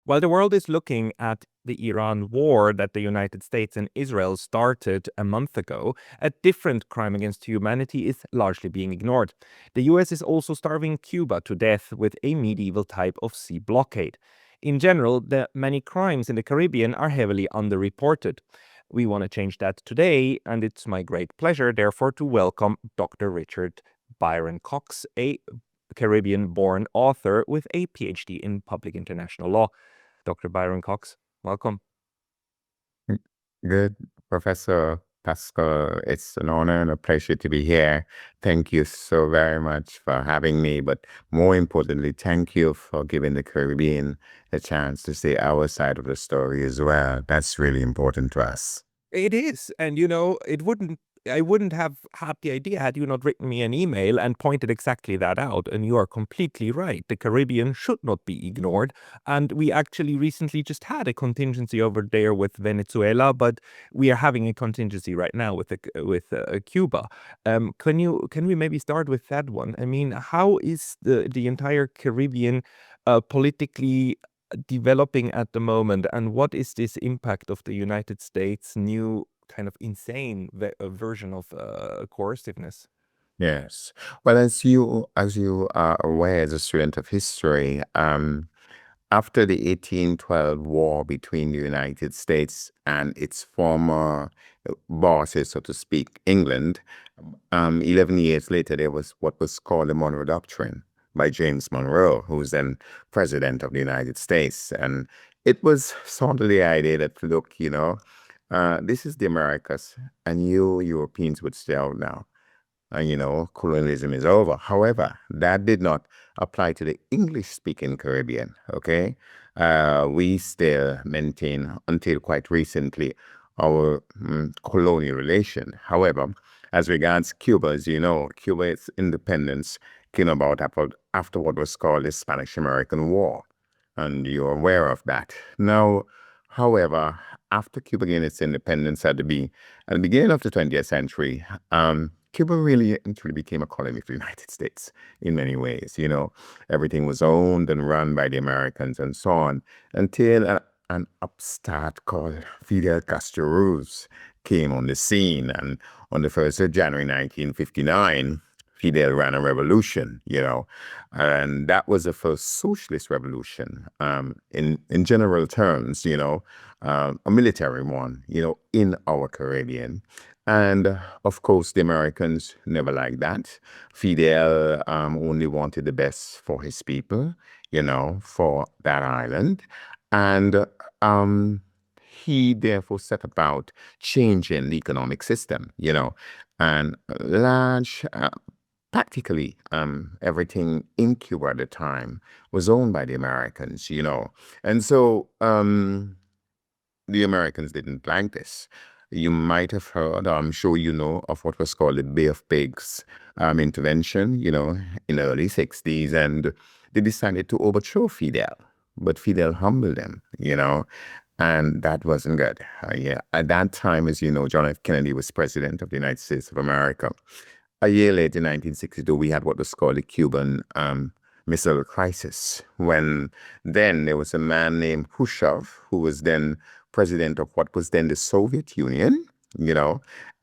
While the world is looking at the Iran war that the United States and Israel started a month ago, a different crime against humanity is largely being ignored. The US is also starving Cuba to death with a medieval type of sea blockade. In general, the many crimes in the Caribbean are heavily underreported. We want to change that today, and it's my great pleasure, therefore, to welcome Dr. Richard Byron-Cox, a Caribbean-born author with a PhD in public international law. Dr. Byron-Cox, welcome. Good, Professor Pascal. It's an honor and a pleasure to be here. Thank you so very much for having me. But more importantly, thank you for giving the Caribbean a chance to see our side of the story as well. That's really important to us. It is, and I wouldn't have had the idea had you not written me an email and pointed exactly that out. And you are completely right. The Caribbean should not be ignored. And we actually recently just had a contingency over there with Venezuela, but we are having a contingency right now with Cuba. Can we maybe start with that one? I mean, how is the entire Caribbean politically developing at the moment, and what is this impact of the United States' new kind of insane version of coerciveness? Yes. Well, as you are aware as a student of history, after the 1812 war between the United States and its former bosses, so to speak, England, 11 years later, there was what was called the Monroe Doctrine by James Monroe, who was then president of the United States. And it was sort of the idea that, look, this is the Americas, and you Europeans would stay out now. Colonialism is over. However, that did not apply to the English-speaking Caribbean, okay? We still maintain, until quite recently, our colonial relation. However, as regards Cuba, as you know, Cuba's independence came about after what was called the Spanish-American War, and you're aware of that. Now, however, after Cuba gained its independence at the beginning of the 20th century, Cuba really actually became a colony of the United States in many ways. Everything was owned and run by the Americans and so on, until an upstart called Fidel Castro came on the scene. And on the 1st of January 1959, Fidel ran a revolution, and that was the first socialist revolution, in general terms, a military one, in our Caribbean. And of course, the Americans never liked that. Fidel only wanted the best for his people, for that island. And he therefore set about changing the economic system, and practically everything in Cuba at the time was owned by the Americans, And so the Americans didn't like this. You might have heard, I'm sure you know, of what was called the Bay of Pigs intervention, in the early 60s. And they decided to overthrow Fidel. But Fidel humbled them, and that wasn't good. At that time, as you know, John F. Kennedy was president of the United States of America. A year later, in 1962, we had what was called the Cuban Missile Crisis, when then there was a man named Khrushchev, who was then president of what was then the Soviet Union,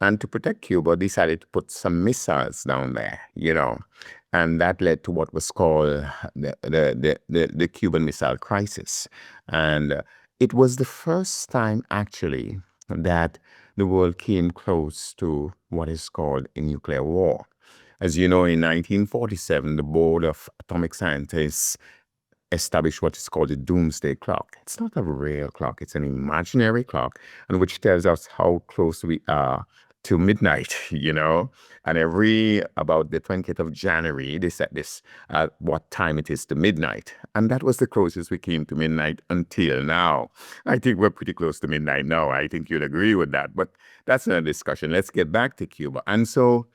and to protect Cuba, decided to put some missiles down there, and that led to what was called the Cuban Missile Crisis. And it was the first time, actually, that the world came close to what is called a nuclear war. As you know, in 1947, the Board of Atomic Scientists established what is called the Doomsday Clock. It's not a real clock, it's an imaginary clock, and which tells us how close we are to midnight, And about the 20th of January, they set this what time it is to midnight. And that was the closest we came to midnight until now. I think we're pretty close to midnight now. I think you'd agree with that. But that's another discussion. Let's get back to Cuba. And so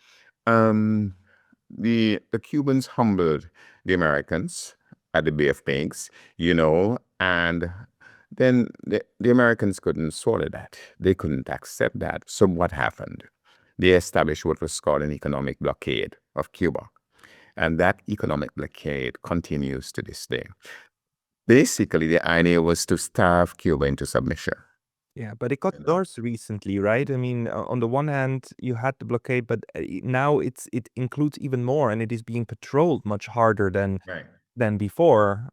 the Cubans humbled the Americans at the Bay of Pigs, and then the Americans couldn't swallow that. They couldn't accept that. So what happened? They established what was called an economic blockade of Cuba. And that economic blockade continues to this day. Basically, the idea was to starve Cuba into submission. Yeah, but it got You know? worse recently, right? I mean, on the one hand, you had the blockade, but now it includes even more, and it is being patrolled much harder Right. than before.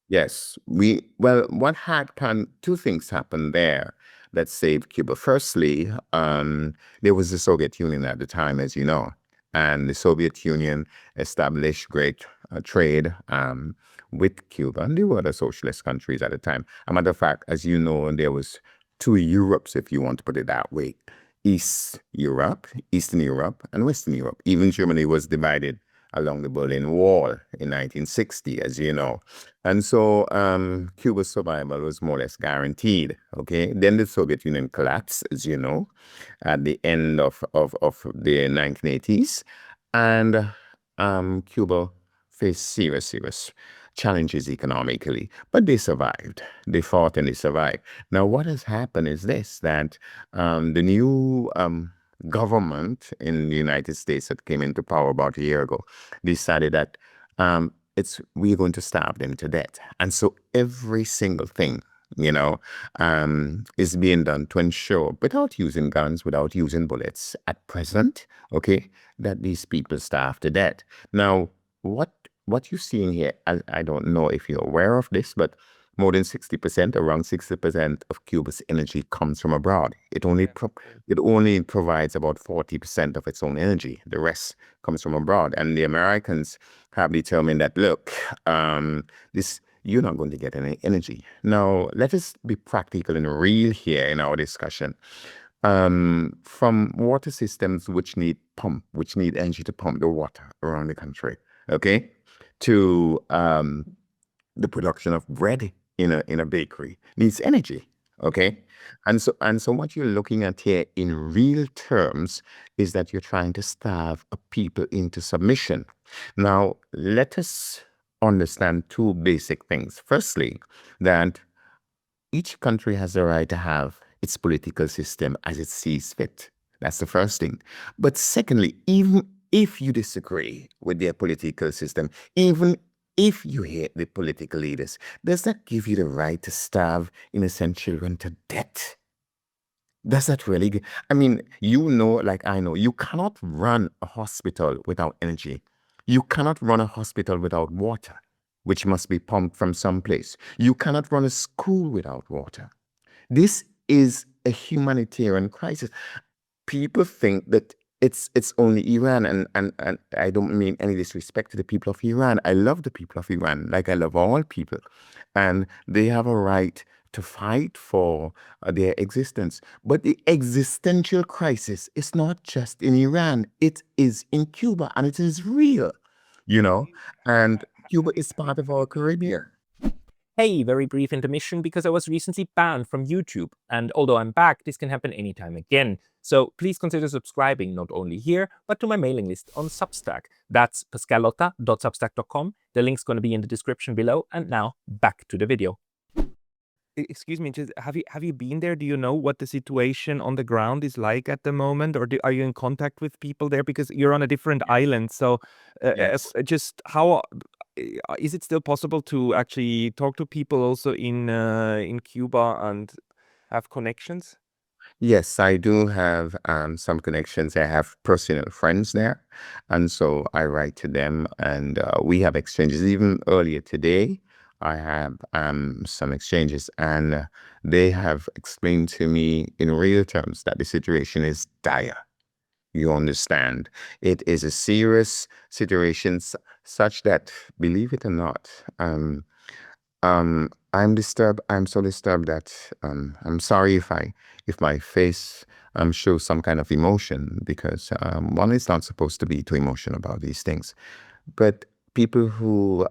Yes, what had two things happened there that saved Cuba. Firstly, there was the Soviet Union at the time, as you know, and the Soviet Union established great trade with Cuba, and there were other socialist countries at the time. A matter of fact, as you know, there was two Europes, if you want to put it that way: Eastern Europe, and Western Europe. Even Germany was divided along the Berlin Wall in 1960, as you know. And so Cuba's survival was more or less guaranteed. Okay. Then the Soviet Union collapsed, as you know, at the end of the 1980s. And Cuba faced serious challenges economically, but they survived. They fought and they survived. Now, what has happened is this, that the new government in the United States that came into power about a year ago decided that we're going to starve them to death. And so every single thing, is being done to ensure, without using guns, without using bullets at present, okay, that these people starve to death. Now, what you're seeing here, I don't know if you're aware of this, but more than 60%, around 60% of Cuba's energy comes from abroad. It only provides about 40% of its own energy. The rest comes from abroad. And the Americans have determined that, look, you're not going to get any energy. Now, let us be practical and real here in our discussion. From water systems which need energy to pump the water around the country, okay, to the production of bread in a bakery needs energy. Okay. And so what you're looking at here in real terms is that you're trying to starve a people into submission. Now, let us understand two basic things. Firstly, that each country has the right to have its political system as it sees fit. That's the first thing. But secondly, even if you disagree with their political system, even if you hate the political leaders, does that give you the right to starve innocent children to death? Does that really? I mean, like I know, you cannot run a hospital without energy. You cannot run a hospital without water, which must be pumped from someplace. You cannot run a school without water. This is a humanitarian crisis. People think that it's only Iran, and I don't mean any disrespect to the people of Iran. I love the people of Iran, like I love all people, and they have a right to fight for their existence. But the existential crisis is not just in Iran; it is in Cuba, and it is real, you know. And Cuba is part of our Caribbean. Hey, very brief intermission because I was recently banned from YouTube, and although I'm back, this can happen anytime again. So please consider subscribing not only here, but to my mailing list on Substack. That's pascalotta.substack.com. The link's going to be in the description below, and now back to the video. Excuse me, just have you been there? Do you know what the situation on the ground is like at the moment, or are you in contact with people there? Because you're on a different island, so Yes. just how is it still possible to actually talk to people also in Cuba and have connections? Yes, I do have some connections. I have personal friends there. And so I write to them and we have exchanges. Even earlier today, I have some exchanges and they have explained to me in real terms that the situation is dire. You understand? It is a serious situation such that, believe it or not, I'm disturbed. I'm so disturbed that I'm sorry if my face shows some kind of emotion because one is not supposed to be too emotional about these things. But people who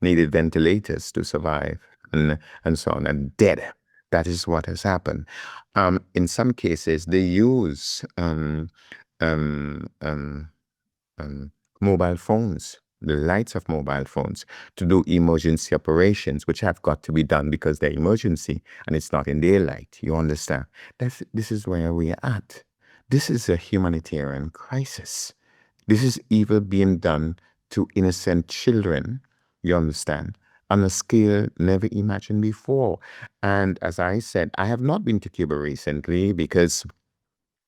needed ventilators to survive and so on are dead. That is what has happened. In some cases, they use um, um, um, mobile phones, the lights of mobile phones, to do emergency operations, which have got to be done because they're emergency and it's not in daylight. You understand? This is where we are at. This is a humanitarian crisis. This is evil being done to innocent children. You understand? on a scale never imagined before. And as I said, I have not been to Cuba recently because,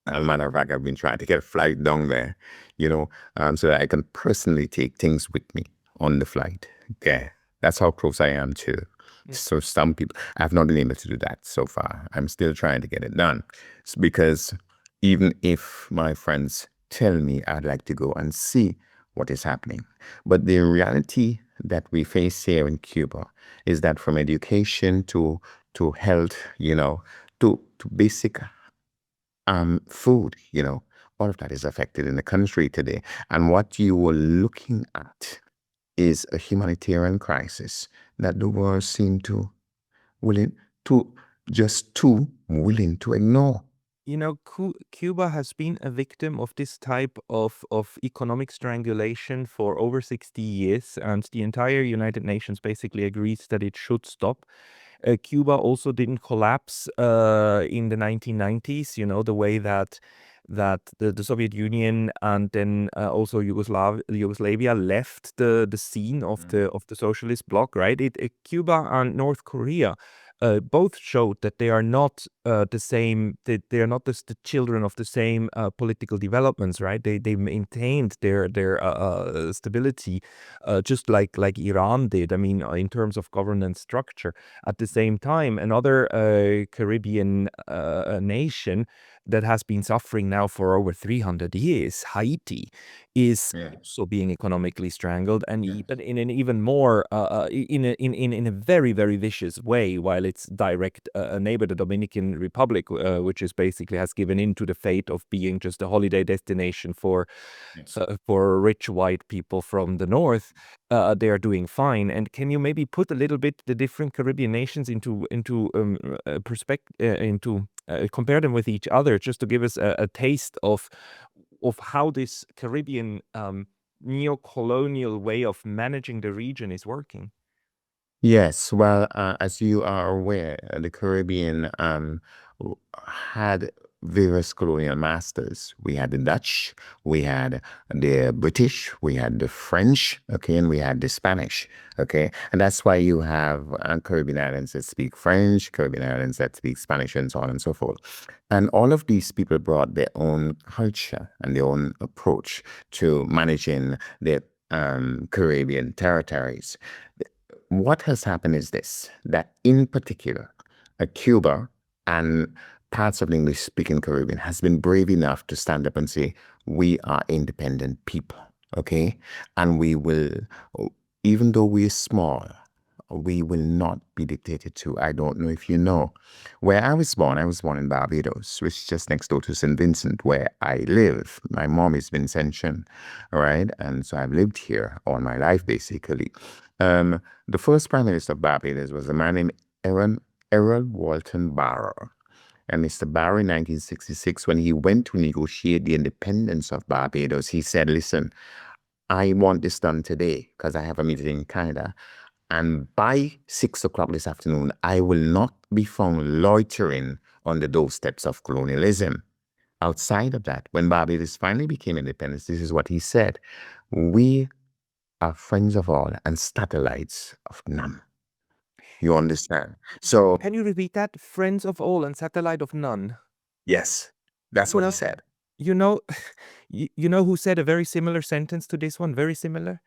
as a matter of fact, I've been trying to get a flight down there, so that I can personally take things with me on the flight. Okay. That's how close I am to. Yeah. So some people, I've not been able to do that so far. I'm still trying to get it done. It's because even if my friends tell me I'd like to go and see what is happening, but the reality that we face here in Cuba is that from education to health, to basic food, all of that is affected in the country today. And what you were looking at is a humanitarian crisis that the world seemed to willing to just too willing to ignore. Cuba has been a victim of this type of economic strangulation for over 60 years, and the entire United Nations basically agrees that it should stop. Cuba also didn't collapse in the 1990s, the way that the Soviet Union and then also Yugoslavia left the scene of the socialist bloc, right? Cuba and North Korea both showed that they are not the same. They are not the children of the same political developments, right? They maintained their stability, just like Iran did. I mean, in terms of governance structure. At the same time, another Caribbean nation that has been suffering now for over 300 years, Haiti, is Yeah. also being economically strangled, and Yeah. even in an even more in a very, very vicious way, while its direct neighbor, the Dominican Republic, which is basically has given in to the fate of being just a holiday destination Yes. for rich white people from the north. They are doing fine. And can you maybe put a little bit the different Caribbean nations into perspective, into compare them with each other, just to give us a taste of how this Caribbean neocolonial way of managing the region is working? Yes, well, as you are aware, the Caribbean had various colonial masters. We had the Dutch, we had the British, we had the French, okay, and we had the Spanish, okay. And that's why you have Caribbean islands that speak French, Caribbean islands that speak Spanish, and so on and so forth. And all of these people brought their own culture and their own approach to managing their Caribbean territories. What has happened is this, that in particular, Cuba and parts of the English speaking Caribbean has been brave enough to stand up and say, we are independent people, okay? And we will, even though we're small, we will not be dictated to. I don't know if you know. Where I was born in Barbados, which is just next door to St. Vincent, where I live. My mom is Vincentian, all right? And so I've lived here all my life, basically. The first prime minister of Barbados was a man named Errol Walton Barrow. And Mr. Barrow in 1966, when he went to negotiate the independence of Barbados, he said, listen, I want this done today because I have a meeting in Canada. And by 6 o'clock this afternoon, I will not be found loitering on the doorsteps of colonialism. Outside of that, when Barbados finally became independent, this is what he said. We are friends of all and satellites of none. You understand? So, Can you repeat that? Friends of all and satellite of none. yes, that's You what he know, said. you know, you know who said a very similar sentence to this one? Very similar.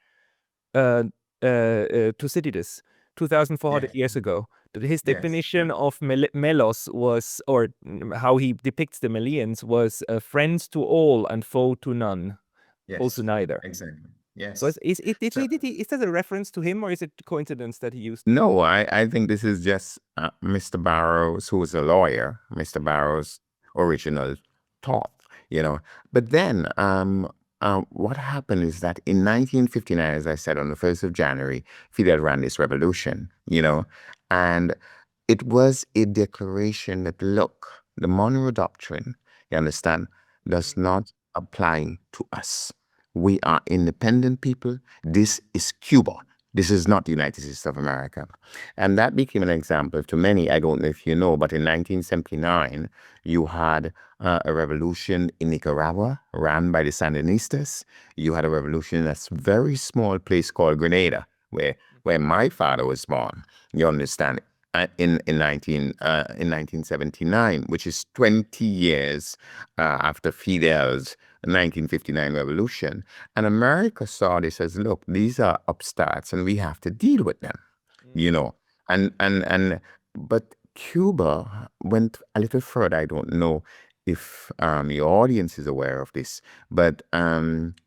Uh, Thucydides, 2,400 Yes, years ago. His yes, definition of melos was, or how he depicts the Melians was friends to all and foe to none, foe to yes, neither. exactly. So Yes. So, is that a reference to him, or is it coincidence that he used? no, I think this is just Mr. Barrows, who is a lawyer, Mr. Barrows' original thought, you know. But then what happened is that in 1959, as I said, on the 1st of January, Fidel ran this revolution, and it was a declaration that, look, the Monroe Doctrine, you understand, does not apply to us. We are independent people. This is Cuba. This is not the United States of America. And that became an example to many. I don't know if you know, but in 1979, you had a revolution in Nicaragua ran by the Sandinistas. You had a revolution in a very small place called Grenada, where where my father was born. You understand? In 1979, which is 20 years after Fidel's 1959 revolution. And America saw this as, look, these are upstarts and we have to deal with them, you know. But Cuba went a little further. I don't know if the audience is aware of this, but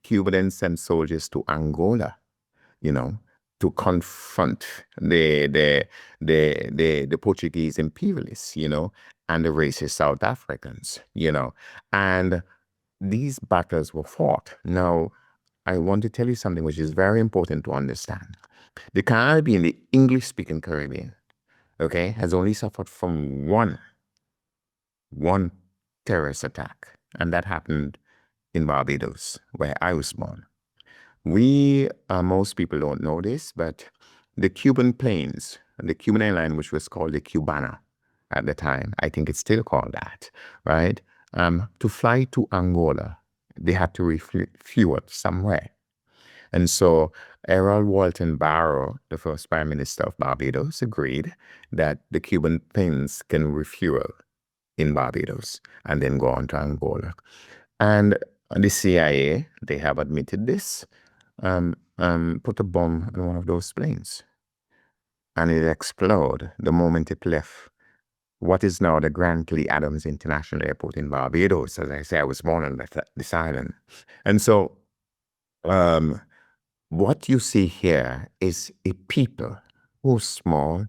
Cuba then sent soldiers to Angola, you know, to confront the Portuguese imperialists, you know, and the racist South Africans, you know. And these battles were fought. Now, I want to tell you something which is very important to understand. The Caribbean, the English-speaking Caribbean, okay, has only suffered from one terrorist attack, and that happened in Barbados, where I was born. Most people don't know this, but the Cuban planes, the Cuban airline, which was called the Cubana at the time, I think it's still called that, right? To fly to Angola, they had to refuel somewhere. And so Errol Walton Barrow, the first prime minister of Barbados, agreed that the Cuban planes can refuel in Barbados and then go on to Angola. And the CIA, they have admitted this, put a bomb on one of those planes. And it exploded the moment it left what is now the Grantley Adams International Airport in Barbados. As I say, I was born on this island. And so what you see here is a people who are small,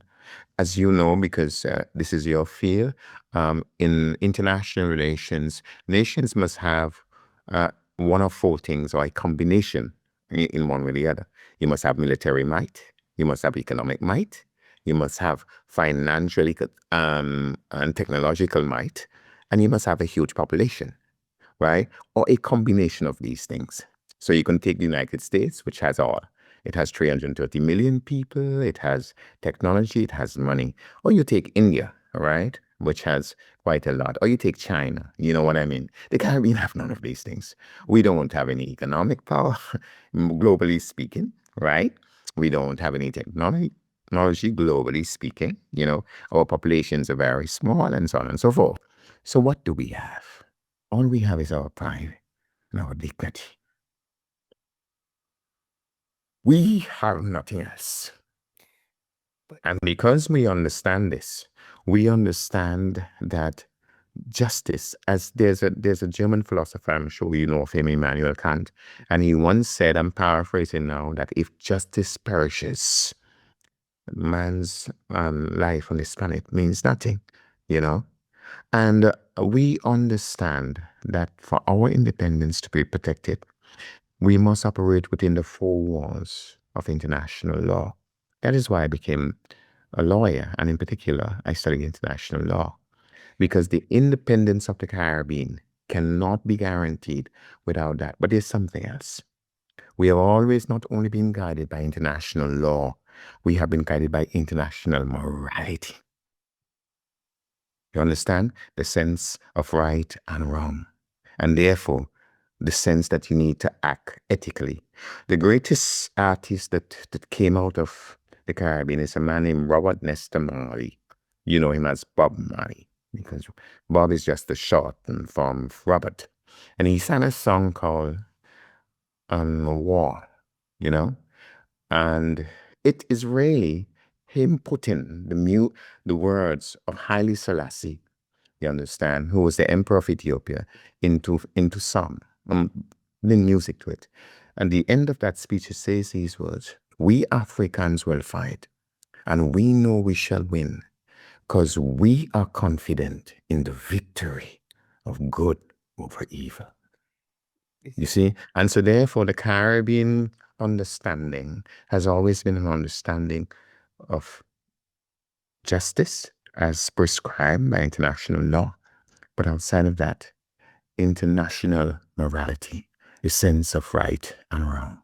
as you know, because this is your field. In international relations, nations must have one of four things, or a combination in one way or the other. You must have military might, you must have economic might, you must have financial and technological might, and you must have a huge population, right? Or a combination of these things. So you can take the United States, which has all. It has 330 million people, it has technology, it has money. Or you take India, right, which has quite a lot. Or you take China, you know what I mean? The Caribbean have none of these things. We don't have any economic power, globally speaking, right? We don't have any technology, globally speaking, you know. Our populations are very small and so on and so forth. So what do we have? All we have is our pride and our dignity. We have nothing else. And because we understand this, we understand that justice, as there's a German philosopher, I'm sure you know of him, Immanuel Kant, and he once said, I'm paraphrasing now, that if justice perishes, man's life on this planet means nothing, you know. And we understand that for our independence to be protected, we must operate within the four walls of international law. That is why I became a lawyer, and in particular, I studied international law, because the independence of the Caribbean cannot be guaranteed without that. But there's something else. We have always not only been guided by international law, we have been guided by international morality. You understand? The sense of right and wrong. And therefore, the sense that you need to act ethically. The greatest artist that came out of the Caribbean is a man named Robert Nesta Marley. You know him as Bob Marley, because Bob is just the short form of Robert. And he sang a song called War, you know? And it is really him putting the words of Haile Selassie, you understand, who was the emperor of Ethiopia, into song, then music to it. And the end of that speech, it says these words: we Africans will fight, and we know we shall win, because we are confident in the victory of good over evil. You see? And so therefore the Caribbean understanding has always been an understanding of justice as prescribed by international law. But outside of that, international morality, a sense of right and wrong.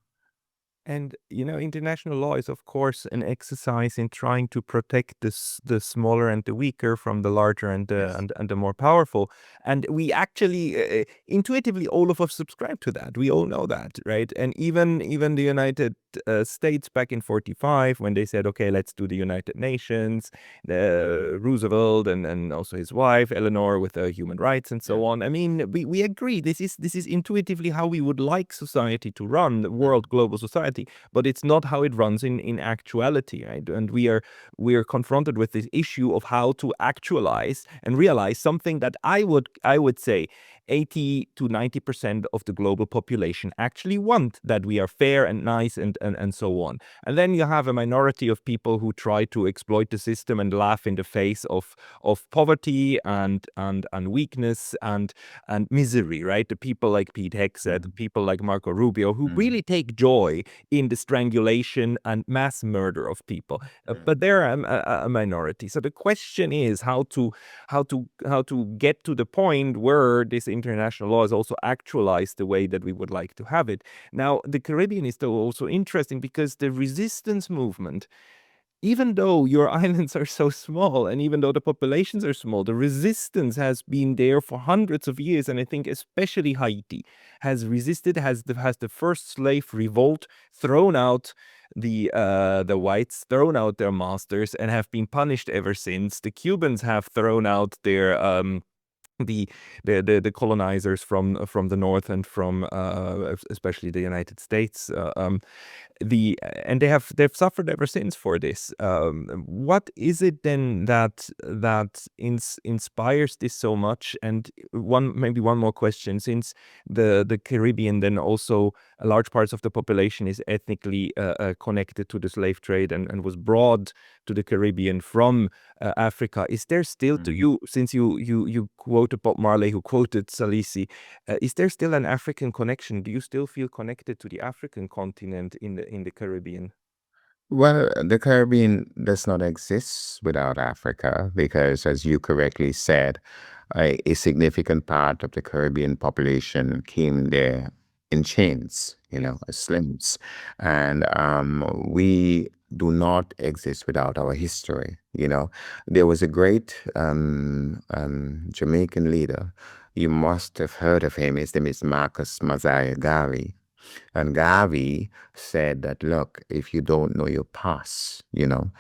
And, you know, international law is, of course, an exercise in trying to protect the smaller and the weaker from the larger and the more powerful. And we actually, intuitively, all of us subscribe to that. We all know that, right? And even the United States back in 45 when they said, okay, let's do the United Nations, Roosevelt and also his wife, Eleanor, with human rights and so on. I mean, we agree. This is intuitively how we would like society to run, the world, global society, but it's not how it runs in actuality, right? And we are confronted with this issue of how to actualize and realize something that I would say 80 to 90% of the global population actually want, that we are fair and nice and so on. And then you have a minority of people who try to exploit the system and laugh in the face of poverty and weakness and misery, right? The people like Pete Hegseth, the people like Marco Rubio, who really take joy in the strangulation and mass murder of people. But they're a minority. So the question is how to get to the point where this international law is also actualized the way that we would like to have it. Now, the Caribbean is though also interesting because the resistance movement, even though your islands are so small and even though the populations are small, the resistance has been there for hundreds of years. And I think especially Haiti has resisted, has the first slave revolt, thrown out the whites, thrown out their masters, and have been punished ever since. The Cubans have thrown out their the colonizers from the north and from especially the United States. And they've suffered ever since for this. What is it then that inspires this so much? And maybe one more question, since the Caribbean, then also a large parts of the population is ethnically connected to the slave trade and was brought to the Caribbean from Africa. Is there still, to you, since you quoted Bob Marley, who quoted Salisi, is there still an African connection? Do you still feel connected to the African continent in the Caribbean? Well, the Caribbean does not exist without Africa because, as you correctly said, a significant part of the Caribbean population came there in chains, as slaves. And we do not exist without our history. There was a great Jamaican leader. You must have heard of him. His name is Marcus Mosiah Garvey. And Garvey said that, look, if you don't know your past, you're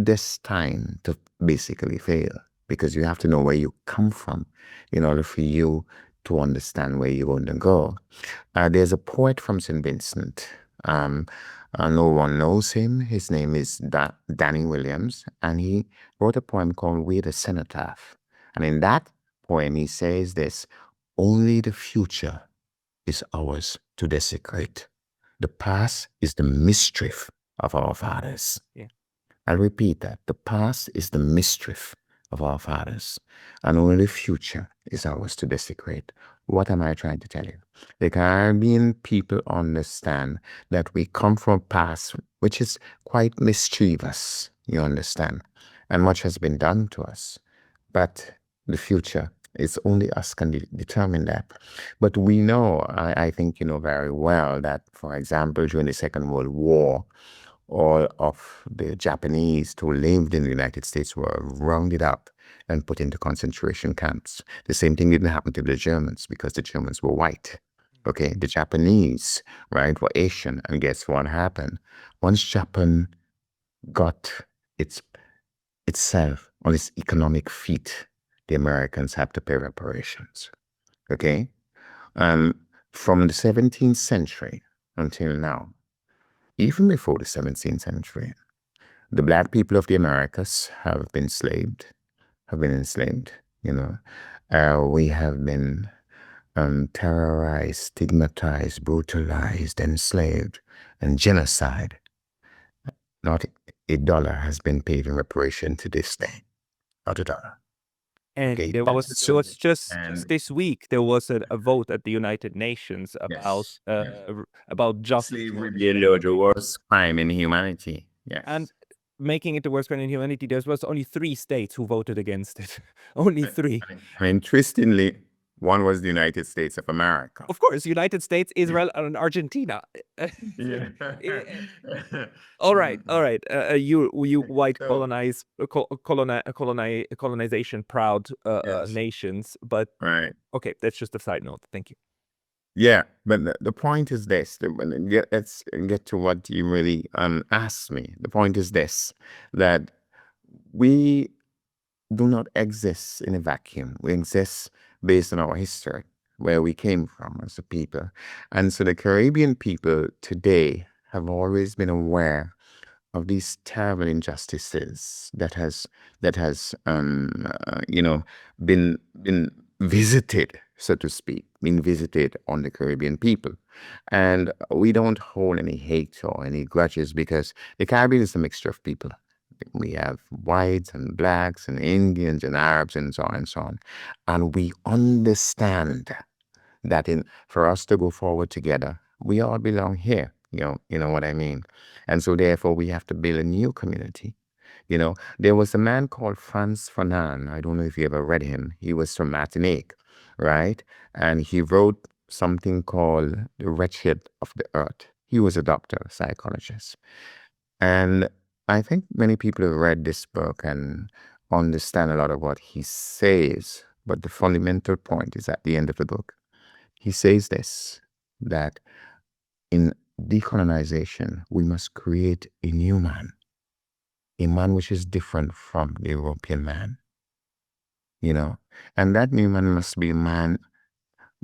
destined to basically fail because you have to know where you come from in order for you to understand where you're going to go. There's a poet from St. Vincent. No one knows him. His name is Danny Williams, and he wrote a poem called "We the Cenotaph." And in that poem, he says this: only the future is ours to desecrate. The past is the mischief of our fathers. Yeah. I'll repeat that. The past is the mischief of our fathers, and only the future is ours to desecrate. What am I trying to tell you? The Caribbean people understand that we come from a past which is quite mischievous, you understand, and much has been done to us. But the future, it's only us can determine that. But we know, I think you know very well that, for example, during the Second World War, all of the Japanese who lived in the United States were rounded up and put into concentration camps. The same thing didn't happen to the Germans because the Germans were white. Okay, the Japanese, right, were Asian. And guess what happened? Once Japan got itself on its economic feet, the Americans had to pay reparations. Okay? From the 17th century until now, even before the 17th century, the black people of the Americas have been enslaved, we have been terrorized, stigmatized, brutalized, enslaved, and genocide. Not a dollar has been paid in reparation to this day. Not a dollar. And Okay, there was just this week there was a vote at the United Nations about justice. The worst crime in humanity. Yes. And making it the worst crime in humanity, there was only 3 states who voted against it. Only 3. Interestingly, one was the United States of America. Of course, United States, Israel, and Argentina. Yeah. All right. You white colonization proud Yes. nations, but Right. okay, that's just a side note. Thank you. Yeah, but the point is this. Let's get to what you really asked me. The point is this, that we do not exist in a vacuum. We exist based on our history, where we came from as a people. And so the Caribbean people today have always been aware of these terrible injustices that has been visited, so to speak, been visited on the Caribbean people. And we don't hold any hate or any grudges, because the Caribbean is a mixture of people. We have whites and blacks and Indians and Arabs and so on and so on. And we understand that in for us to go forward together, we all belong here. You know what I mean? And so therefore we have to build a new community. There was a man called Franz Fanon. I don't know if you ever read him. He was from Martinique, right? And he wrote something called The Wretched of the Earth. He was a doctor, a psychologist. And I think many people have read this book and understand a lot of what he says. But the fundamental point is at the end of the book. He says this, that in decolonization, we must create a new man, a man which is different from the European man, you know. And that new man must be a man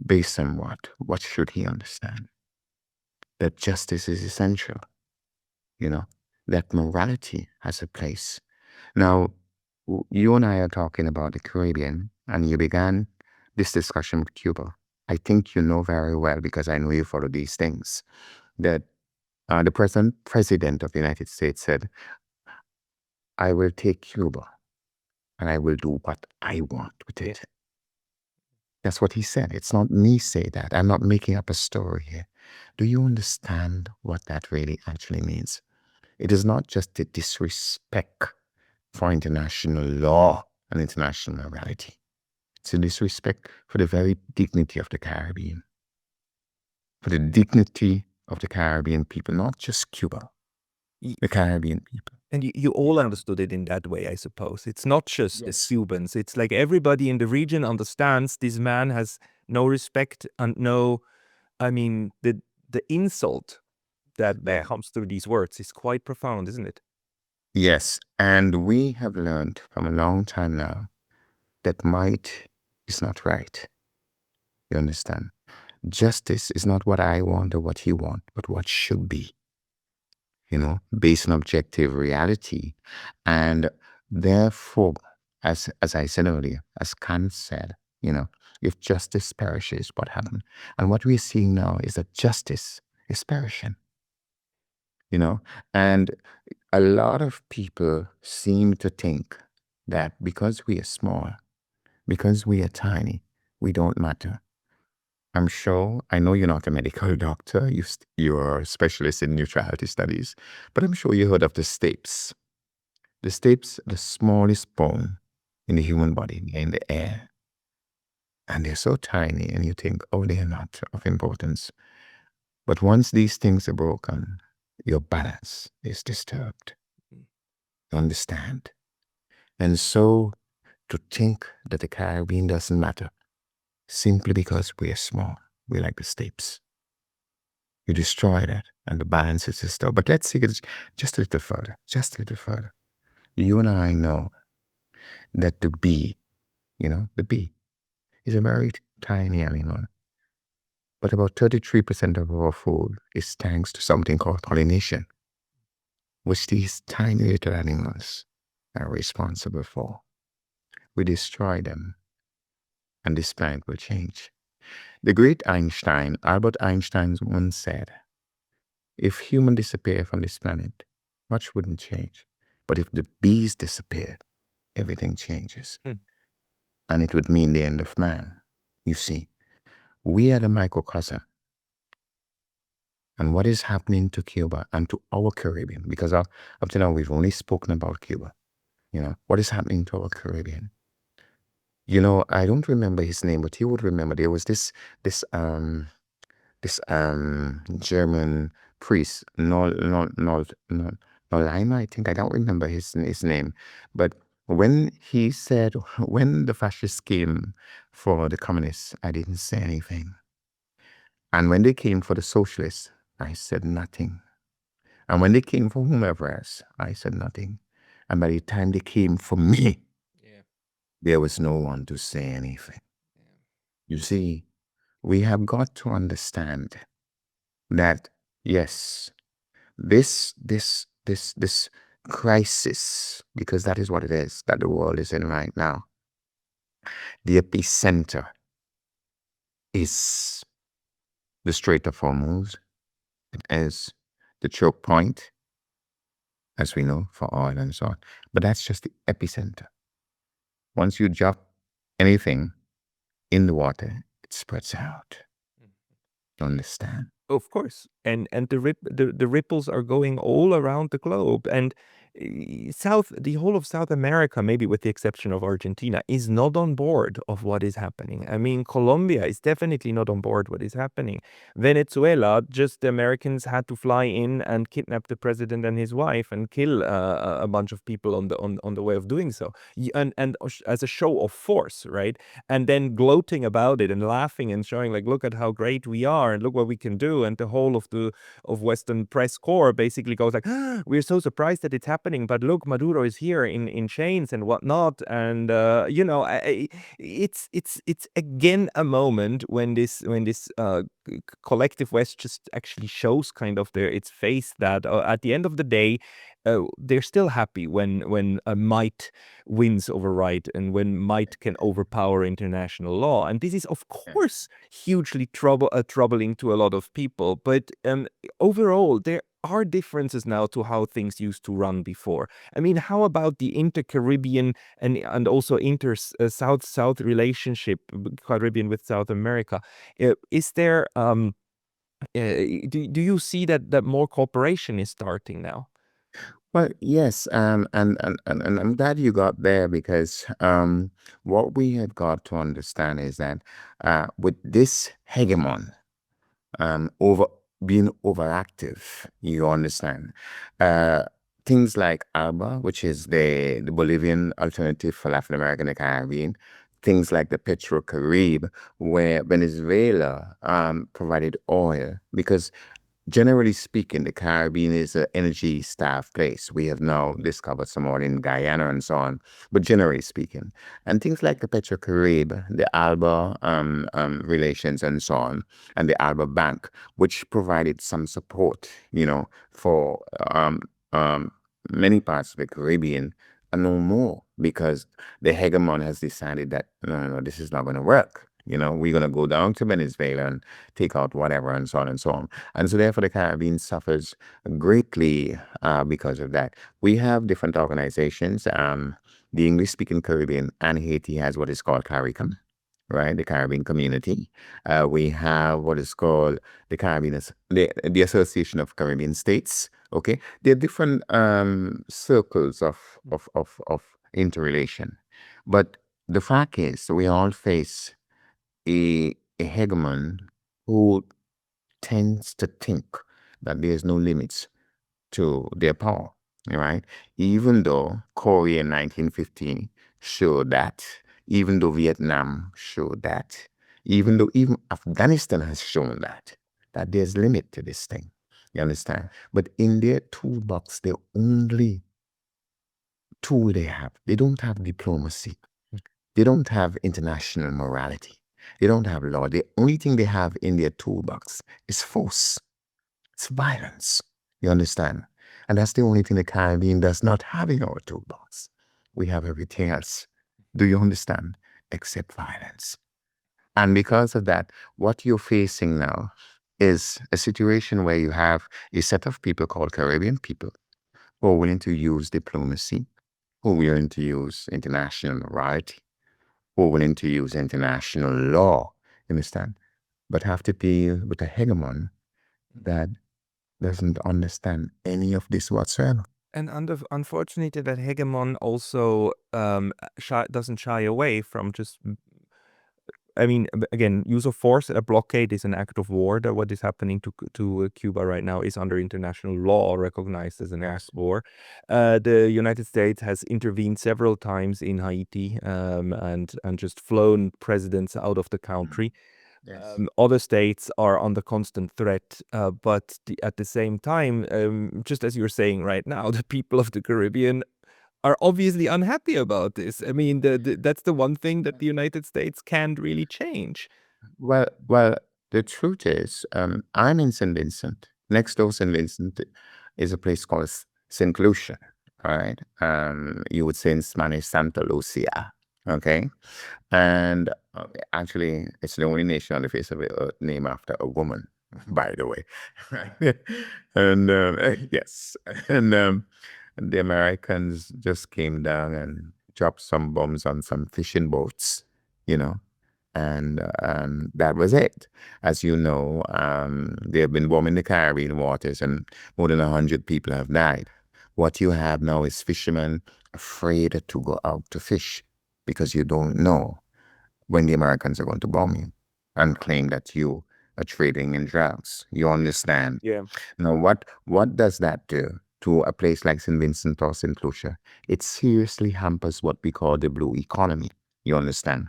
based on what? What should he understand? That justice is essential, you know, that morality has a place. Now, you and I are talking about the Caribbean, and you began this discussion with Cuba. I think you know very well, because I know you follow these things, that the present president of the United States said, I will take Cuba and I will do what I want with it. That's what he said. It's not me say that. I'm not making up a story here. Do you understand what that really actually means? It is not just a disrespect for international law and international morality. It's a disrespect for the very dignity of the Caribbean, for the dignity of the Caribbean people, not just Cuba, Y- the Caribbean people. And you all understood it in that way, I suppose. It's not just the Yes. Cubans. It's like everybody in the region understands this man has no respect and no, I mean, the insult that Yeah. comes through these words is quite profound, isn't it? Yes, and we have learned from a long time now that might is not right. You understand? Justice is not what I want or what you want, but what should be, based on objective reality. And therefore, as I said earlier, as Kant said, if justice perishes, what happened? And what we're seeing now is that justice is perishing, you know, and a lot of people seem to think that because we are small, because we are tiny, we don't matter. I'm sure, I know you're not a medical doctor, you're a specialist in neutrality studies, but I'm sure you heard of the stapes. The stapes, the smallest bone in the human body, in the air. And they're so tiny, and you think, oh, they're not of importance. But once these things are broken, your balance is disturbed. You understand? And so to think that the Caribbean doesn't matter simply because we're small, we're like the stapes. You destroy that, and the balance is disturbed. But let's take it just a little further, just a little further. You and I know that the bee, the bee is a very tiny animal, but about 33% of our food is thanks to something called pollination, which these tiny little animals are responsible for. We destroy them, and this planet will change. The great Einstein, Albert Einstein, once said, if humans disappear from this planet, much wouldn't change. But if the bees disappear, everything changes. Hmm. And it would mean the end of man. You see, we are the microcosm. And what is happening to Cuba and to our Caribbean, because up to now we've only spoken about Cuba, what is happening to our Caribbean? I don't remember his name, but you would remember there was this German priest, Nolima, I think. I don't remember his name. But when he said, when the fascists came for the communists, I didn't say anything. And when they came for the socialists, I said nothing. And when they came for whomever else, I said nothing. And by the time they came for me, Yeah. there was no one to say anything. You see, we have got to understand that, yes, this crisis, because that is what it is that the world is in right now, the epicenter is the Strait of Hormuz, as the choke point, as we know, for oil and so on. But that's just the epicenter. Once you drop anything in the water, it spreads out. You understand? Of course, and the ripples are going all around the globe, and the whole of South America, maybe with the exception of Argentina, is not on board of what is happening. I mean, Colombia is definitely not on board what is happening. Venezuela, just the Americans had to fly in and kidnap the president and his wife and kill a bunch of people on the way of doing so, and as a show of force, right? And then gloating about it and laughing and showing like, look at how great we are and look what we can do. And the whole of Western press corps basically goes like, ah, we're so surprised that it's happening, but look, Maduro is here in chains and whatnot. And it's again a moment when this collective West just actually shows kind of its face that at the end of the day, they're still happy when might wins over right and when might can overpower international law. And this is, of course, hugely troubling to a lot of people. But overall, there are differences now to how things used to run before. I mean, how about the inter-Caribbean and also inter-South-South relationship, Caribbean with South America? Is there do you see that more cooperation is starting now? Well, yes, and I'm glad you got there because what we have got to understand is that with this hegemon over being overactive, you understand, uh, things like ALBA, which is the Bolivian alternative for Latin America and the Caribbean, things like the Petro-Carib, where Venezuela provided oil because generally speaking, the Caribbean is an energy starved place. We have now discovered some more in Guyana and so on, but generally speaking, and things like the Petro-Carib, the ALBA relations and so on, and the ALBA Bank, which provided some support, for um, many parts of the Caribbean, and no more because the hegemon has decided that no, this is not going to work. We're going to go down to Venezuela and take out whatever and so on and so on. And so therefore the Caribbean suffers greatly because of that. We have different organizations. The English-speaking Caribbean and Haiti has what is called CARICOM, right? The Caribbean Community. We have what is called the the Association of Caribbean States. Okay, there are different circles of interrelation, but the fact is we all face a hegemon who tends to think that there's no limits to their power, right? Even though Korea in 1915 showed that, even though Vietnam showed that, even though even Afghanistan has shown that there's limit to this thing. You understand? But in their toolbox, the only tool they don't have diplomacy. They don't have international morality. They don't have law. The only thing they have in their toolbox is force. It's violence. You understand? And that's the only thing the Caribbean does not have in our toolbox. We have everything else. Do you understand? Except violence. And because of that, what you're facing now is a situation where you have a set of people called Caribbean people who are willing to use diplomacy, who are willing to use international morality, who are willing to use international law, you understand? But have to be with a hegemon that doesn't understand any of this whatsoever. And unfortunately, that hegemon also doesn't shy away from just. I mean, again, use of force. A blockade is an act of war. That what is happening to Cuba right now is under international law recognized as an act of war. The United States has intervened several times in Haiti and just flown presidents out of the country. Yes. Other states are under constant threat, but at the same time, just as you're saying right now, the people of the Caribbean are obviously unhappy about this. I mean, that's the one thing that the United States can't really change. Well, the truth is, I'm in St. Vincent. Next door St. Vincent is a place called St. Lucia, right? You would say in Spanish Santa Lucia, okay? And actually, it's the only nation on the face of the earth named after a woman, by the way, right? And yes, and the Americans just came down and dropped some bombs on some fishing boats, you know, and that was it. As you know, they have been bombing the Caribbean waters, and more than 100 people have died. What you have now is fishermen afraid to go out to fish because you don't know when the Americans are going to bomb you and claim that you are trading in drugs. You understand? Yeah. Now, what does that do to a place like St. Vincent or St. Lucia? It seriously hampers what we call the blue economy. You understand?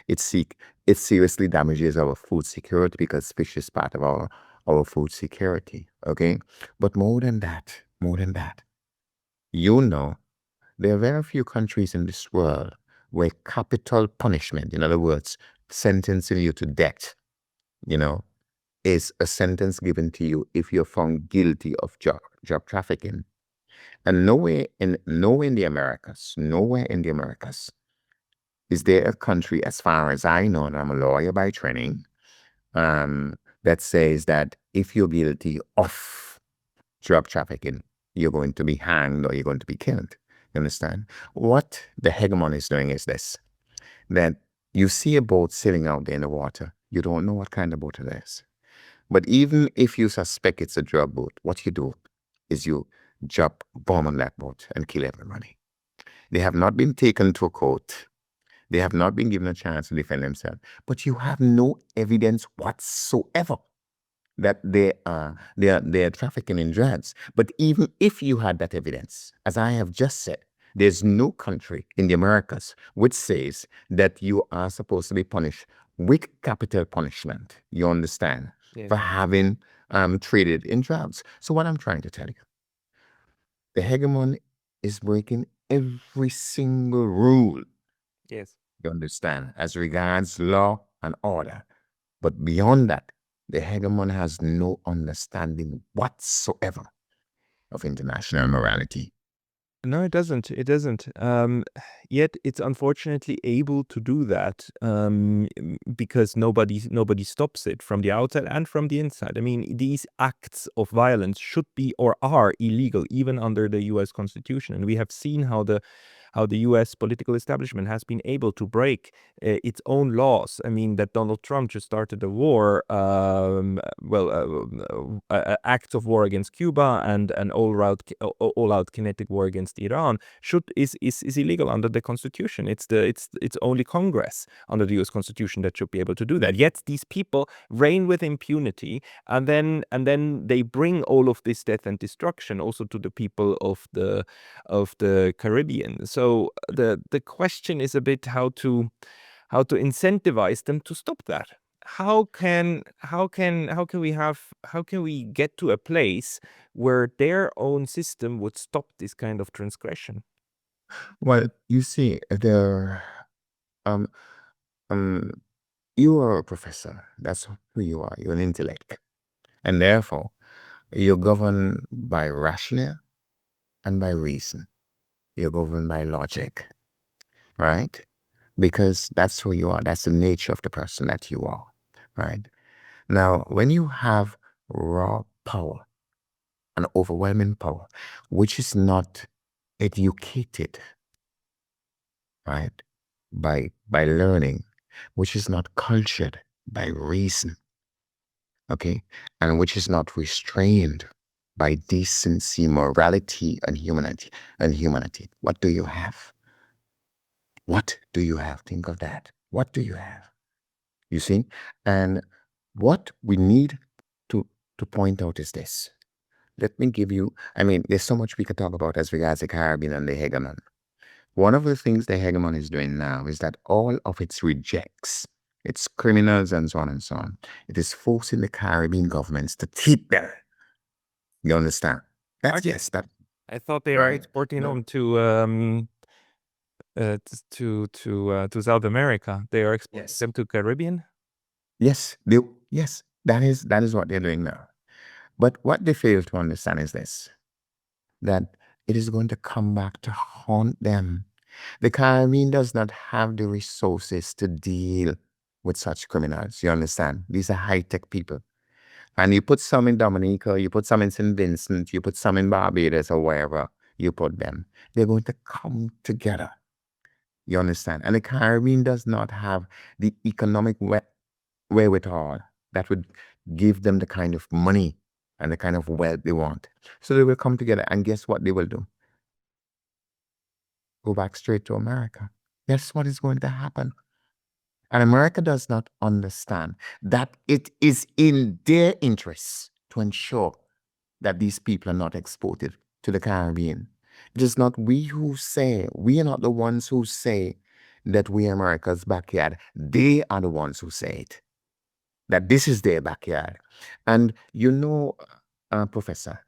It seek it seriously damages our food security because fish is part of our food security. Okay, but more than that, you know, there are very few countries in this world where capital punishment, in other words, sentencing you to death, you know, is a sentence given to you if you're found guilty of drug trafficking. And nowhere in the Americas, nowhere in the Americas is there a country, as far as I know, and I'm a lawyer by training, that says that if you're guilty of drug trafficking, you're going to be hanged or you're going to be killed. You understand? What the hegemon is doing is this, that you see a boat sailing out there in the water, you don't know what kind of boat it is. But even if you suspect it's a drug boat, what you do is you drop bomb on that boat and kill everybody. They have not been taken to a court. They have not been given a chance to defend themselves. But you have no evidence whatsoever that they are trafficking in drugs. But even if you had that evidence, as I have just said, there's no country in the Americas which says that you are supposed to be punished with capital punishment. You understand? Yes. For having traded in drugs. So what I'm trying to tell you, the hegemon is breaking every single rule. Yes. You understand? As regards law and order. But beyond that, the hegemon has no understanding whatsoever of international morality. No, it doesn't. It doesn't. Yet it's unfortunately able to do that because nobody stops it from the outside and from the inside. I mean, these acts of violence should be or are illegal even under the U.S. Constitution, and we have seen how the U.S. political establishment has been able to break its own laws. I mean, that Donald Trump just started a war, acts of war against Cuba and an all-out kinetic war against Iran is illegal under the Constitution. It's only Congress under the U.S. Constitution that should be able to do that. Yet these people reign with impunity, and then they bring all of this death and destruction also to the people of the Caribbean. So the question is a bit how to incentivize them to stop that. How can we get to a place where their own system would stop this kind of transgression? Well, you see, um, um, you are a professor. That's who you are. You're an intellect. And therefore, you're governed by rationale and by reason. You're governed by logic, right? Because that's who you are. That's the nature of the person that you are, right? Now, when you have raw power, an overwhelming power, which is not educated, right, by learning, which is not cultured by reason, okay, and which is not restrained by decency, morality, and humanity. What do you have? What do you have? Think of that. What do you have? You see? And what we need to to point out is this. Let me give you, I mean, there's so much we could talk about as regards the Caribbean and the hegemon. One of the things the hegemon is doing now is that all of its rejects, It's criminals and so on and so on. It is forcing the Caribbean governments to keep them. You understand? That's Okay. yes, that I thought they are right. exporting No. them to South America. They are exporting Yes. them to Caribbean. Yes. Yes. That is what they're doing now. But what they fail to understand is this, that it is going to come back to haunt them. The Caribbean does not have the resources to deal with such criminals. You understand? These are high-tech people. And you put some in Dominica, you put some in St. Vincent, you put some in Barbados or wherever you put them. They're going to come together. You understand? And the Caribbean does not have the economic wherewithal that would give them the kind of money and the kind of wealth they want. So they will come together, and guess what they will do? Go back straight to America. That's what is going to happen. And America does not understand that it is in their interests to ensure that these people are not exported to the Caribbean. It is not we are not the ones who say that we are America's backyard. They are the ones who say it, that this is their backyard. And Professor,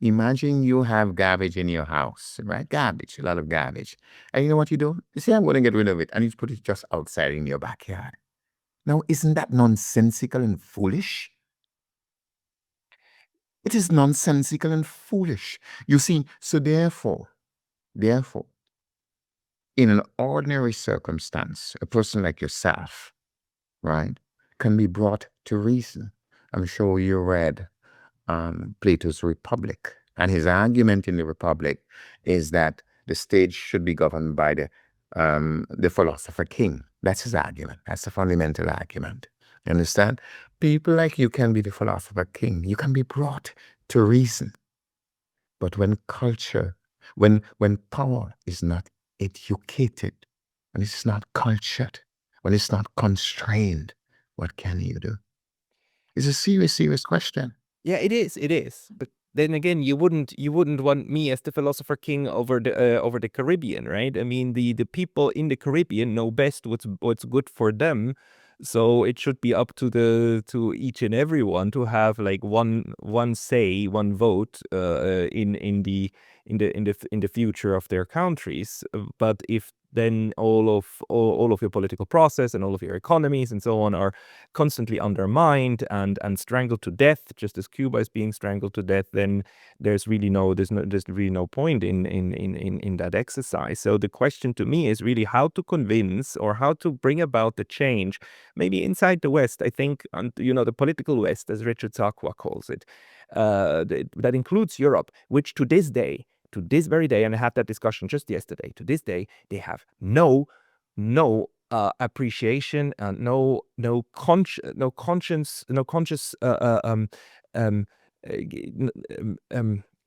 imagine you have garbage in your house, right? Garbage, a lot of garbage. And you know what you do? You say, I'm going to get rid of it. And you put it just outside in your backyard. Now, isn't that nonsensical and foolish? It is nonsensical and foolish. You see, so therefore, in an ordinary circumstance, a person like yourself, right, can be brought to reason. I'm sure you read Plato's Republic. And his argument in the Republic is that the state should be governed by the philosopher king. That's his argument. That's the fundamental argument. You understand? People like you can be the philosopher king. You can be brought to reason. But when culture, when power is not educated, when it's not cultured, when it's not constrained, what can you do? It's a serious, serious question. Yeah, it is. It is. But then again, you wouldn't want me as the philosopher king over the Caribbean, right? I mean, the people in the Caribbean know best what's good for them. So it should be up to each and everyone to have like one say, one vote in the future of their countries. But if then all of your political process and all of your economies and so on are constantly undermined and strangled to death, just as Cuba is being strangled to death, then there's really no point in that exercise. So the question to me is really how to convince or how to bring about the change, maybe inside the West. I think, the political West, as Richard Sakwa calls it, that includes Europe, which to this very day, and I had that discussion just yesterday, to this day, they have no appreciation, no conscience, no conscious um,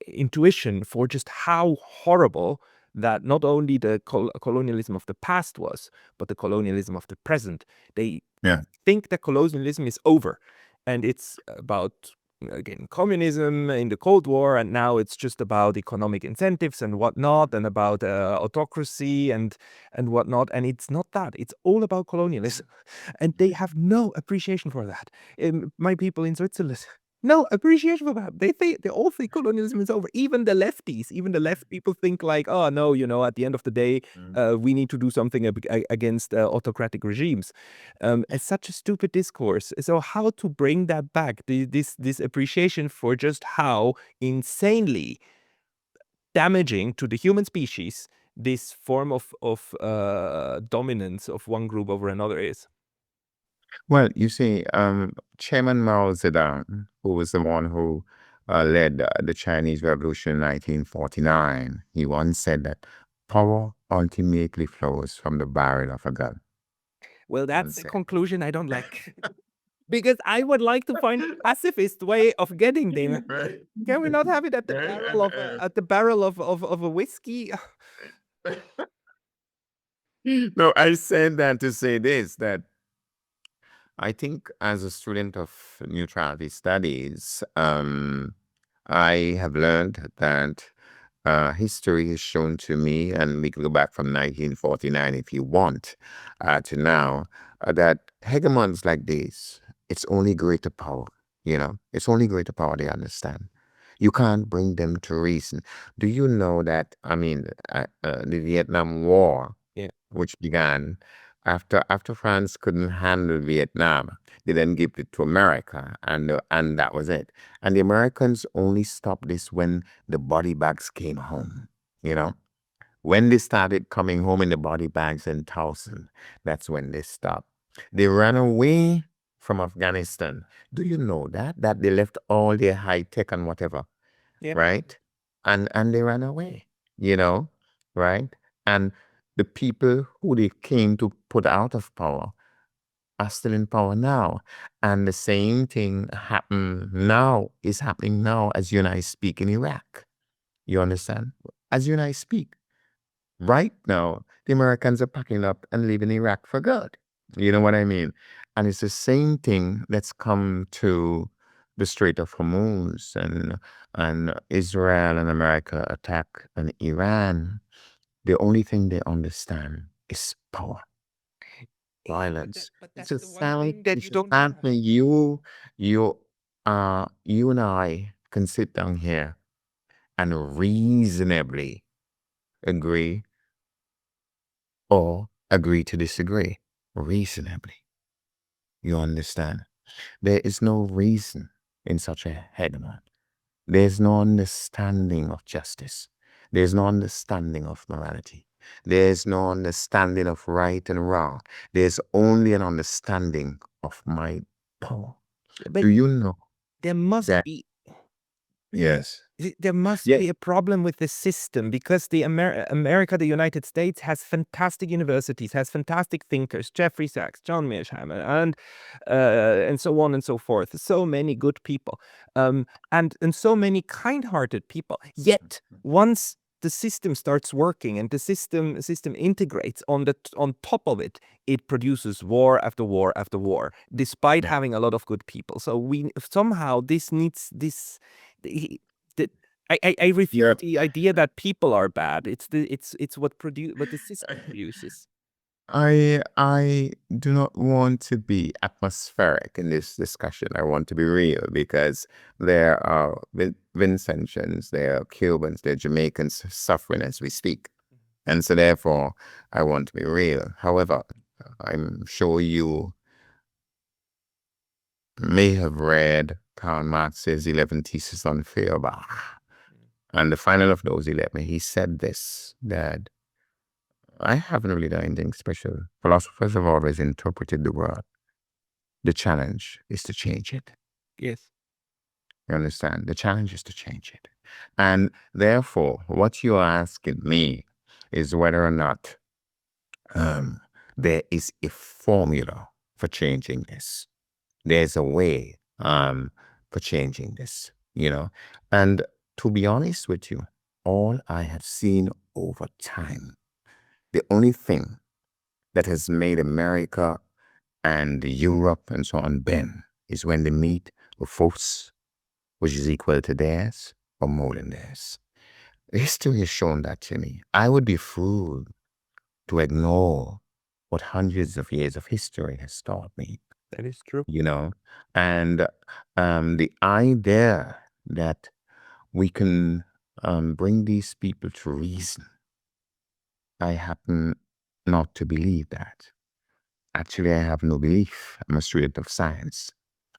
intuition for just how horrible that not only the colonialism of the past was, but the colonialism of the present. They Yeah. think that colonialism is over, and it's about, again, communism in the Cold War, and now it's just about economic incentives and whatnot, and about autocracy and whatnot. And it's not that. It's all about colonialism, and they have no appreciation for that. My people in Switzerland, no appreciation for that. They all think colonialism is over. Even the lefties, even the left people think like, oh no, at the end of the day, we need to do something against autocratic regimes. It's such a stupid discourse. So how to bring that back? This appreciation for just how insanely damaging to the human species this form of dominance of one group over another is. Well, you see, Chairman Mao Zedong, who was the one who led the Chinese Revolution in 1949, he once said that power ultimately flows from the barrel of a gun. Well, that's Once a said. conclusion I don't like. Because I would like to find a pacifist way of getting there. Right. Can we not have it at the barrel of a whiskey? No, I said that to say this, that I think as a student of neutrality studies, I have learned that history has shown to me, and we can go back from 1949 if you want, to now, that hegemons like this, it's only greater power, it's only greater power they understand. You can't bring them to reason. Do you know that, I mean, the Vietnam War, Yeah. which began after France couldn't handle Vietnam, they then gave it to America, and that was it. And the Americans only stopped this when the body bags came home, you know. When they started coming home in the body bags in thousand, that's when they stopped. They ran away from Afghanistan. Do you know that? That they left all their high tech and whatever, Yeah. right? And they ran away, you know, right? And the people who they came to put out of power are still in power now. And the same thing is happening now as you and I speak in Iraq. You understand? As you and I speak. Right now, the Americans are packing up and leaving Iraq for good. You know what I mean? And it's the same thing that's come to the Strait of Hormuz, and Israel and America attack and Iran. The only thing they understand is power, Yeah, violence. but It's that's a the one sound. thing that you It's a don't sound have. when you and I can sit down here and reasonably agree or agree to disagree reasonably. You understand? There is no reason in such a hegemon. There's no understanding of justice. There's no understanding of morality. There's no understanding of right and wrong. There's only an understanding of my power. But Do you know there must that? be Yes. there must Yeah. be a problem with the system because the America, the United States, has fantastic universities, has fantastic thinkers, Jeffrey Sachs, John Mearsheimer, and so on and so forth. So many good people, and so many kind-hearted people. Yet once the system starts working and the system integrates on top of it, it produces war after war after war, despite Yeah. having a lot of good people. So we somehow this needs this. The, I refute You're the idea that people are bad. It's what the system produces. I do not want to be atmospheric in this discussion. I want to be real because there are Vincentians, there are Cubans, there are Jamaicans suffering as we speak. And so therefore I want to be real. However, I'm sure you may have read Karl Marx's 11 Theses on Feuerbach. And the final of those 11, he said this, that I haven't really done anything special. Philosophers have always interpreted the world. The challenge is to change it. Yes. You understand? The challenge is to change it. And therefore, what you're asking me is whether or not um, there is a formula for changing this. There's a way for changing this, you know? And to be honest with you, all I have seen over time, the only thing that has made America and Europe and so on bend is when they meet a force which is equal to theirs or more than theirs. History has shown that to me. I would be a fool to ignore what hundreds of years of history has taught me, That is true. you know? And the idea that we can bring these people to reason, I happen not to believe that. Actually, I have no belief. I'm a student of science.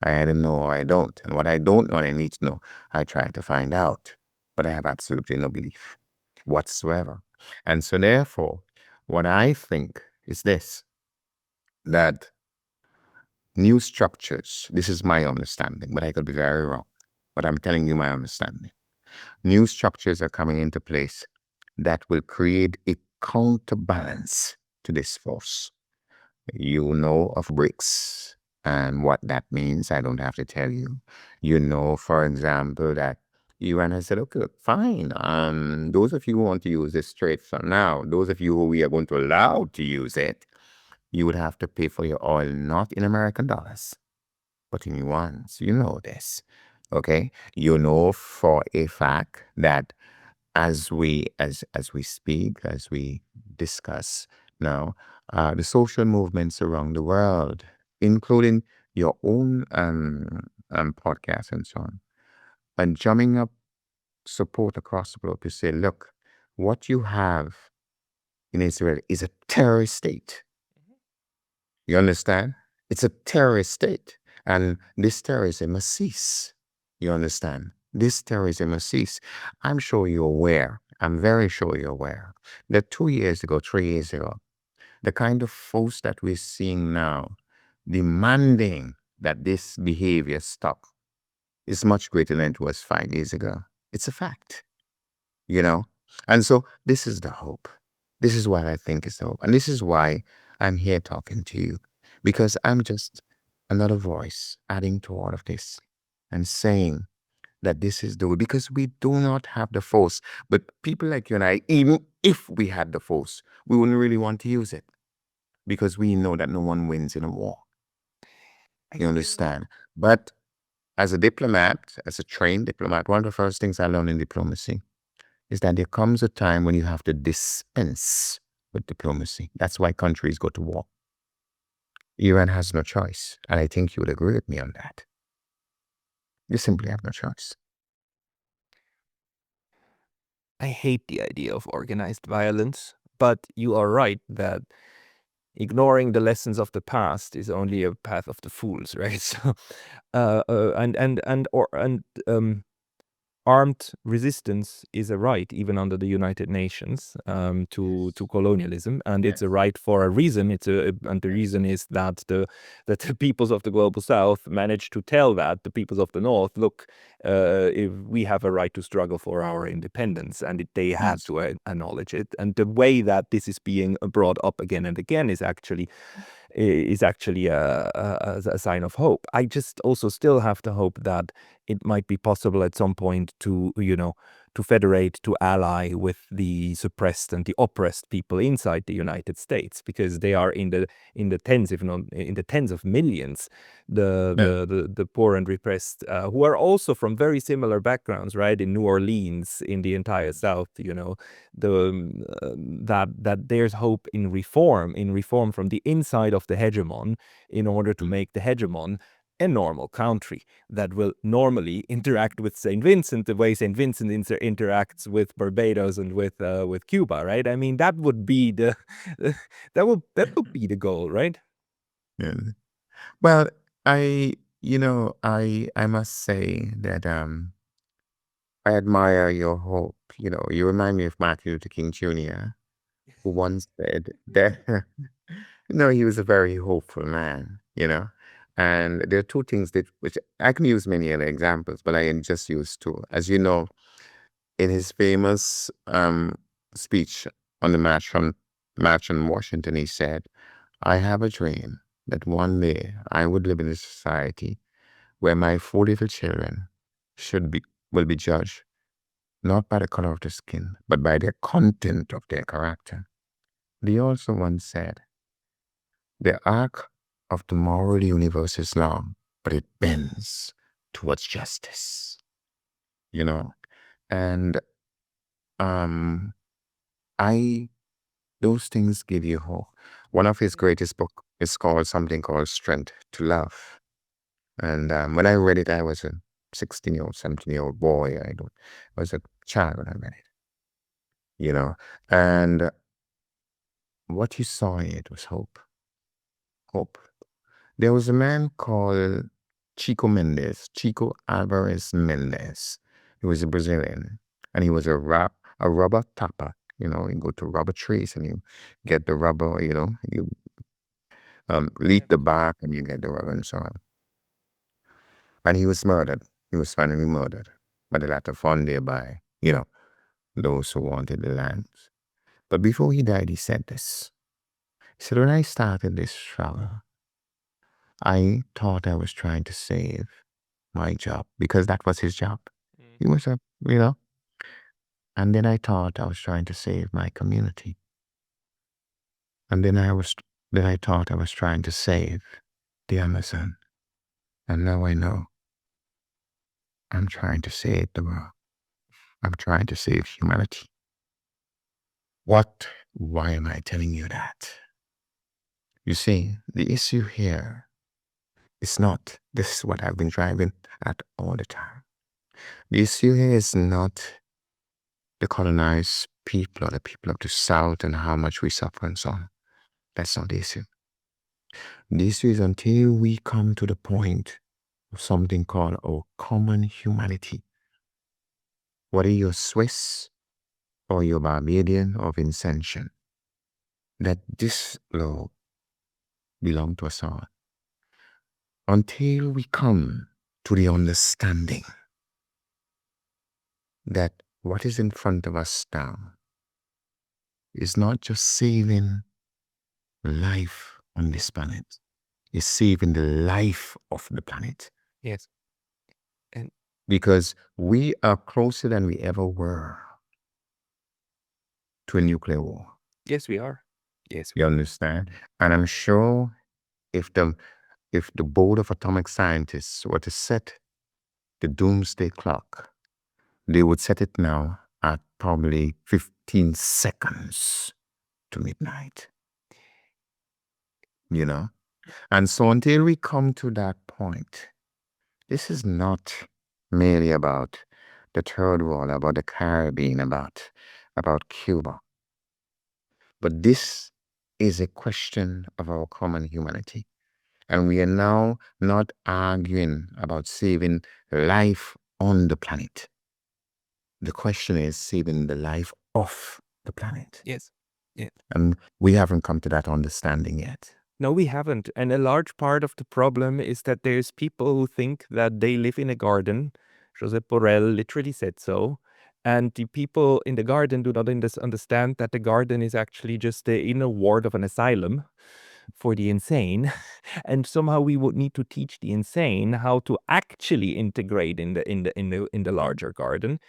I either know or I don't. And what I don't know and I need to know, I try to find out. But I have absolutely no belief whatsoever. And so, therefore, what I think is this, that new structures, this is my understanding, but I could be very wrong. But I'm telling you my understanding. New structures are coming into place that will create a counterbalance to this force. You know of BRICS and what that means. I don't have to tell you. You know, for example, that Iran has said, okay, fine. Those of you who want to use this trade for now, those of you who we are going to allow to use it, you would have to pay for your oil not in American dollars, but in yuan. So you know this. Okay? You know for a fact that as we speak, as we discuss now, the social movements around the world including your own podcast and so on, and drumming up support across the globe to say, look, what you have in Israel is a terrorist state. You understand? It's a terrorist state. And this terrorism must cease. You understand? This terrorism must cease. I'm sure you're aware. I'm very sure you're aware that 2 years ago, 3 years ago, the kind of force that we're seeing now, demanding that this behavior stop, is much greater than it was 5 years ago. It's a fact, you know? And so this is the hope. This is what I think is the hope. And this is why I'm here talking to you, because I'm just another voice adding to all of this and saying that this is the way, because we do not have the force. But people like you and I, even if we had the force, we wouldn't really want to use it because we know that no one wins in a war. You understand? But as a diplomat, as a trained diplomat, one of the first things I learned in diplomacy is that there comes a time when you have to dispense with diplomacy. That's why countries go to war. Iran has no choice. And I think you would agree with me on that. You simply have no choice. I hate the idea of organized violence, but you are right that ignoring the lessons of the past is only a path of the fools, right? So, armed resistance is a right, even under the United Nations, to colonialism, and it's a right for a reason. And the reason is that the peoples of the global South managed to tell that the peoples of the North, look, if we have a right to struggle for our independence, and they had to acknowledge it. And the way that this is being brought up again and again is actually a sign of hope. I just also still have the hope that it might be possible at some point to, to federate, to ally with the suppressed and the oppressed people inside the United States, because they are in the tens, if not in the tens of millions, the poor and repressed, who are also from very similar backgrounds, right? In New Orleans, in the entire South, that there's hope in reform from the inside of the hegemon, in order to make the hegemon a normal country that will normally interact with St. Vincent the way St. Vincent interacts with Barbados and with Cuba, right? I mean, that would be that would be the goal, right? Yeah. Well, I must say that I admire your hope. You remind me of Martin Luther King Jr., who once said that he was a very hopeful man. And there are two things which I can use many other examples, but I just use two. As you know, in his famous speech on the march on Washington, he said, "I have a dream that one day I would live in a society where my 4 little children will be judged not by the color of their skin, but by the content of their character." He also once said, "The arc of the moral universe is long, but it bends towards justice." You know, and um, those things give you hope. One of his greatest book is called something called Strength to Love. And when I read it, I was a 16-year-old, 17-year-old boy. I was a child when I read it. And what you saw in it was hope. Hope. There was a man called Chico Alvarez Mendez. He was a Brazilian, and he was a rubber tapper. You go to rubber trees and you get the rubber, you lead the bark and you get the rubber and so on. And he was murdered. He was finally murdered by the latter Fonde by, those who wanted the lands. But before he died, he said this. He said, "When I started this struggle, I thought I was trying to save my job," because that was his job. He was and then I thought I was trying to save my community. And then I thought I was trying to save the Amazon. And now I know I'm trying to save the world. I'm trying to save humanity. Why am I telling you that? You see, the issue here It's not. This is what I've been driving at all the time. The issue here is not the colonized people or the people of the South and how much we suffer and so on. That's not the issue. The issue is until we come to the point of something called our common humanity. Whether you're Swiss or you're Barbadian or Vincentian, that this law belongs to us all. Until we come to the understanding that what is in front of us now is not just saving life on this planet, it's saving the life of the planet. Yes. And Because we are closer than we ever were to a nuclear war. yes, we are. Yes, we You are. understand? And I'm sure if the board of atomic scientists were to set the doomsday clock, they would set it now at probably 15 seconds to midnight. You know? And so until we come to that point, this is not merely about the Third World, about the Caribbean, about Cuba. But this is a question of our common humanity. And we are now not arguing about saving life on the planet. The question is saving the life of the planet. Yes. Yeah. And we haven't come to that understanding yet. No, we haven't. And a large part of the problem is that there's people who think that they live in a garden. Josep Borrell literally said so. And the people in the garden do not understand that the garden is actually just the inner ward of an asylum for the insane. And somehow we would need to teach the insane how to actually integrate in the larger garden.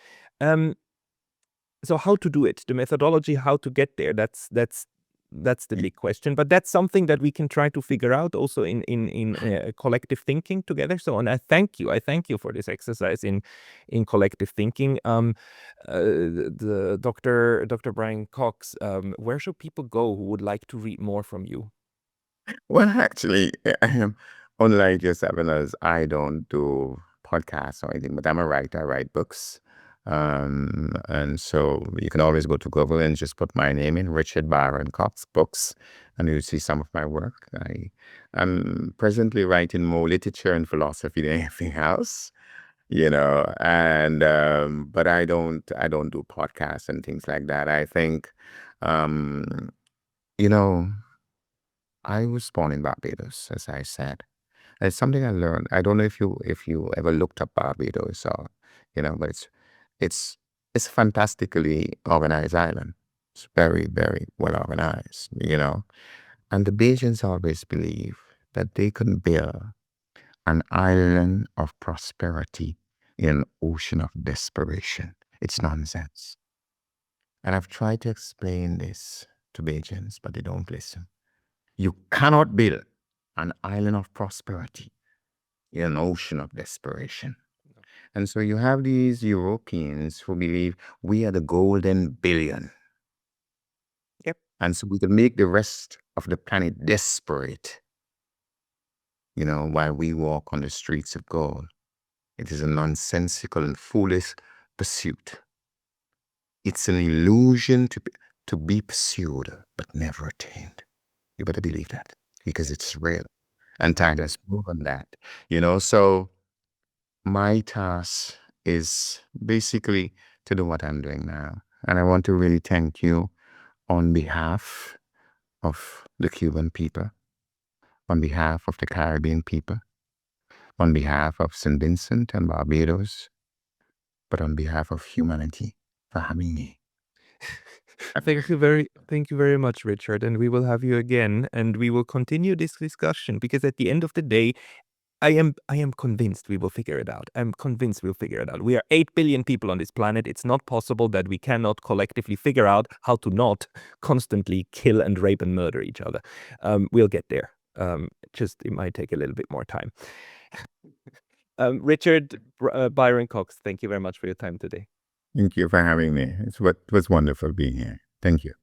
So how to do it, the methodology, how to get there, that's the big question. But that's something that we can try to figure out also in collective thinking together. So, and I thank you for this exercise in collective thinking. The Dr. Byron-Cox, where should people go who would like to read more from you? Well, actually, unlike yourself, as I don't do podcasts or anything, but I'm a writer. I write books. And so you can always go to Google and just put my name in, Richard Byron-Cox Books, and you'll see some of my work. I'm presently writing more literature and philosophy than anything else, and but I don't do podcasts and things like that. I think, um, you know, I was born in Barbados, as I said. It's something I learned. I don't know if you ever looked up Barbados or, but it's it's a fantastically organized island. It's very, very well organized, And the Bajans always believe that they can build an island of prosperity in an ocean of desperation. It's nonsense. And I've tried to explain this to Bajans, but they don't listen. You cannot build an island of prosperity in an ocean of desperation. And so you have these Europeans who believe we are the golden billion. Yep. And so we can make the rest of the planet desperate, while we walk on the streets of gold. It is a nonsensical and foolish pursuit. It's an illusion to be pursued, but never attained. You better believe that because it's real. And time has proven that, So my task is basically to do what I'm doing now. And I want to really thank you on behalf of the Cuban people, on behalf of the Caribbean people, on behalf of St. Vincent and Barbados, but on behalf of humanity for having me. Thank you very much, Richard. And we will have you again, and we will continue this discussion because at the end of the day, I am convinced we will figure it out. I'm convinced we'll figure it out. We are 8 billion people on this planet. It's not possible that we cannot collectively figure out how to not constantly kill and rape and murder each other. We'll get there. Just it might take a little bit more time. Richard Byron-Cox, thank you very much for your time today. Thank you for having me. It was wonderful being here. Thank you.